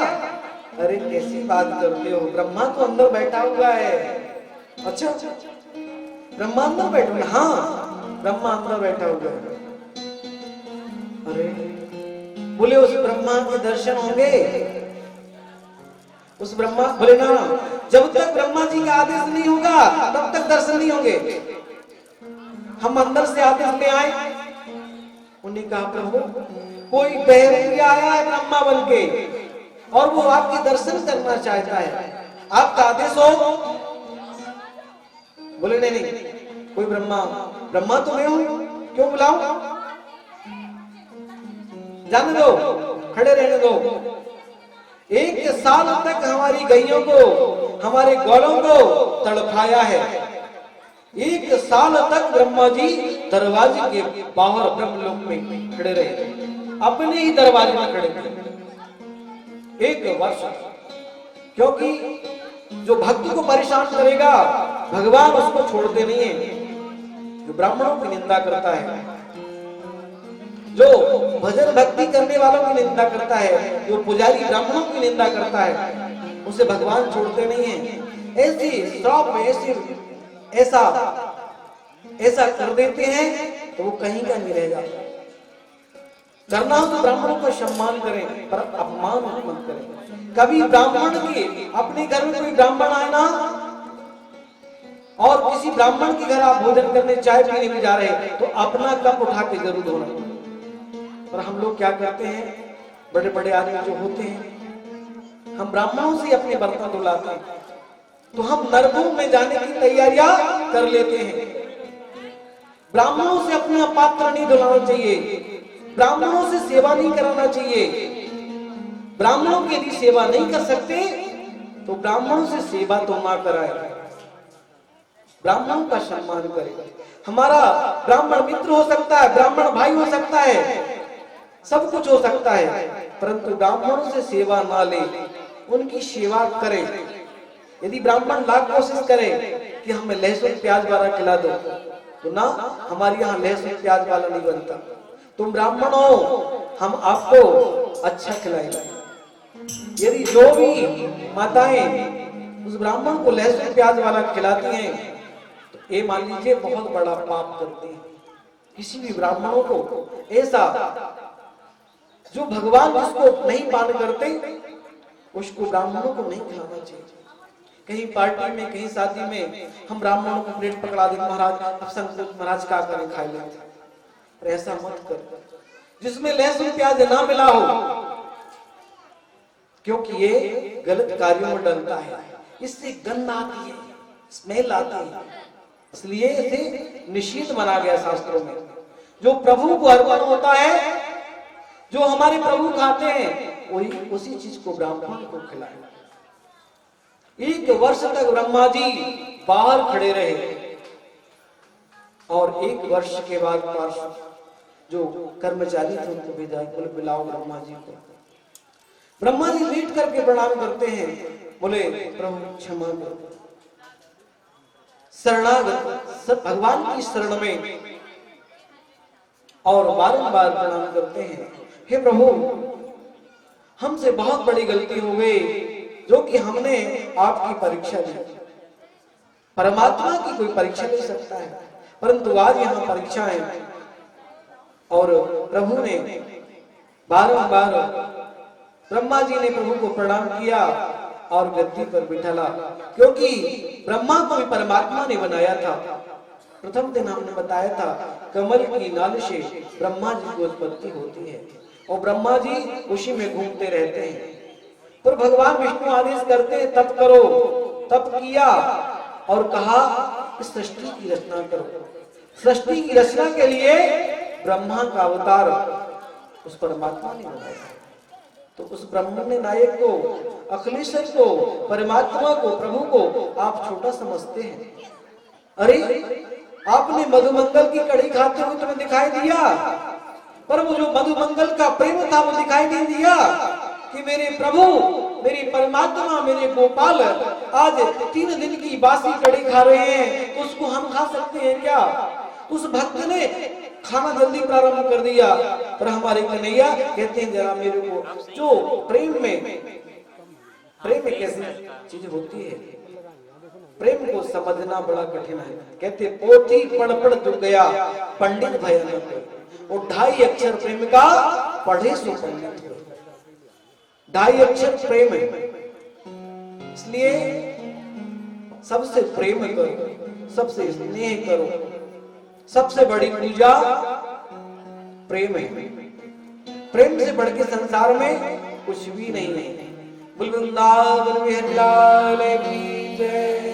अरे कैसी बात करते हो, ब्रह्मा तो अंदर बैठा हुआ है। अच्छा ब्रह्मा अंदर बैठा हुआ? हाँ ब्रह्मा अंदर बैठा हुआ है। अरे बोले उस ब्रह्मा के दर्शन होंगे? उस ब्रह्मा बोले ना, जब तक ब्रह्मा जी का आदेश नहीं होगा तब तक दर्शन नहीं होंगे। हम अंदर से आदेश ले आए। उन्हें कहा प्रभु कोई बहर आया है ब्रह्मा बन के और वो आपके दर्शन करना चाहता है, आपका आदेश हो। बोले नहीं नहीं कोई ब्रह्मा तो मैं हूं, क्यों बुलाऊं? जाने दो, खड़े रहने दो। 1 साल तक हमारी गैयों को, हमारे गौलों को तड़पाया है। 1 साल तक ब्रह्मा जी दरवाजे के बाहर ब्रह्मलोक में खड़े रहे, अपने ही दरवाजे में खड़े थे 1 वर्ष। क्योंकि जो भक्त को परेशान करेगा भगवान उसको छोड़ते नहीं है। जो ब्राह्मणों की निंदा करता है, जो भजन भक्ति करने वालों की निंदा करता है, जो पुजारी ब्राह्मणों की निंदा करता है, उसे भगवान छोड़ते नहीं है। ऐसी श्राप ऐसा कर देते हैं तो वो कहीं का नहीं रहेगा। करना हो तो ब्राह्मणों का सम्मान करें पर अपमान मत करें। कभी ब्राह्मण की अपने घर में कोई ब्राह्मण आए ना और किसी ब्राह्मण के घर आप भोजन करने चाय पीने में जा रहे हैं तो अपना कप उठा के जरूर धोना। पर हम लोग क्या करते हैं, बड़े बड़े आदमी जो होते हैं हम ब्राह्मणों से अपने बर्तन धुलाते हैं तो हम नरकों में जाने की तैयारियां कर लेते हैं। ब्राह्मणों से अपना पात्र नहीं धुलाना चाहिए, ब्राह्मणों से सेवा नहीं कराना चाहिए। ब्राह्मणों की यदि सेवा नहीं कर सकते तो ब्राह्मणों से सेवा तो ना कराए, ब्राह्मणों का सम्मान करें। हमारा ब्राह्मण मित्र हो सकता है, ब्राह्मण भाई हो सकता है, सब कुछ हो सकता है, परंतु ब्राह्मणों से सेवा ना ले, उनकी सेवा करे। यदि ब्राह्मण लाख कोशिश करे कि हमें लहसुन प्याज वाला खिला दो तो ना, हमारे यहाँ लहसुन प्याज वाला नहीं बनता। तुम ब्राह्मण हो, हम आपको अच्छा खिलाएंगे। यदि जो भी माताएं उस ब्राह्मण को लहसुन प्याज वाला खिलाती हैं तो ये मान लीजिए बहुत बड़ा पाप करती हैं। किसी भी ब्राह्मणों को ऐसा, जो भगवान जिसको नहीं मान करते उसको ब्राह्मणों को नहीं खिलाना चाहिए। कहीं पार्टी में, कहीं शादी में हम ब्राह्मणों को प्लेट पकड़ा दें, महाराज अब संतोष महाराज का करें, खाई लेते। पर ऐसा मत कर जिसमें लहसुन प्याज ना मिला हो, क्योंकि ये गलत कार्यों में डलता है, इससे गंध आती है, स्मेल आती है, इसलिए इसे निषिद्ध माना गया शास्त्रों में। जो प्रभु को अर्पण होता है, जो हमारे प्रभु खाते हैं, वही उसी चीज को ब्राह्मण को खिलाए। 1 वर्ष तक ब्रह्मा जी बाहर खड़े रहे और 1 वर्ष के बाद पार्षद जो कर्मचारी थे उनको भेजा, बोले बुलाओ ब्रह्मा जी को। ब्रह्मा जी लेट करके प्रणाम करते हैं, बोले प्रभु क्षमा करो। शरणागत भगवान की शरण में और बारंबार प्रणाम करते हैं, हे प्रभु हमसे बहुत बड़ी गलती हो गई जो कि हमने आपकी परीक्षा ली। परमात्मा की कोई परीक्षा ले सकता है, परंतु आज यहाँ परीक्षा है और प्रभु ने बारंबार ब्रह्मा जी ने प्रभु को प्रणाम किया और गद्दी पर बिठाला, क्योंकि ब्रह्मा को भी परमात्मा ने बनाया था। प्रथम दिन हमने बताया था कमल की नाल से ब्रह्मा जी की उत्पत्ति होती है और ब्रह्मा जी उसी में घूमते रहते हैं। पर भगवान विष्णु आदेश करते हैं तप करो, तप किया और कहा कि सृष्टि की रचना करो। सृष्टि की रचना के लिए ब्रह्मा का अवतार उस परमात्मा ने बनाया। तो उस ब्रह्म ने नायक को, अखिलेश्वर को, परमात्मा को, प्रभु को आप छोटा समझते हैं। अरे आपने मधुमंगल की कड़ी खाते हुए तुम्हें दिखाई दिया, पर वो जो मधुमंगल का प्रेम था वो दिखाई नहीं दिया कि मेरे प्रभु, मेरे परमात्मा, मेरे गोपाल आज 3 दिन की बासी कड़ी खा रहे हैं, तो उसको हम खा सकते हैं क्या? उस भक्त ने खाना जल्दी प्रारंभ कर दिया, पर हमारे कन्हैया कहते हैं जरा मेरे को, जो प्रेम में कैसी चीज होती है, प्रेम को समझना बड़ा कठिन है। कहते पोथी पढ़ पढ़ जो गया पंडित भयानक, वो 2.5 अक्षर प्रेम का पढ़े सो पंडित हो। 2.5 अक्षर प्रेम है, इसलिए सबसे प्रेम करो, सबसे स्नेह करो। सबसे बड़ी पूजा प्रेम है। प्रेम से बढ़ के संसार में कुछ भी नहीं है। वृंदावन बिहारी लाल की जय।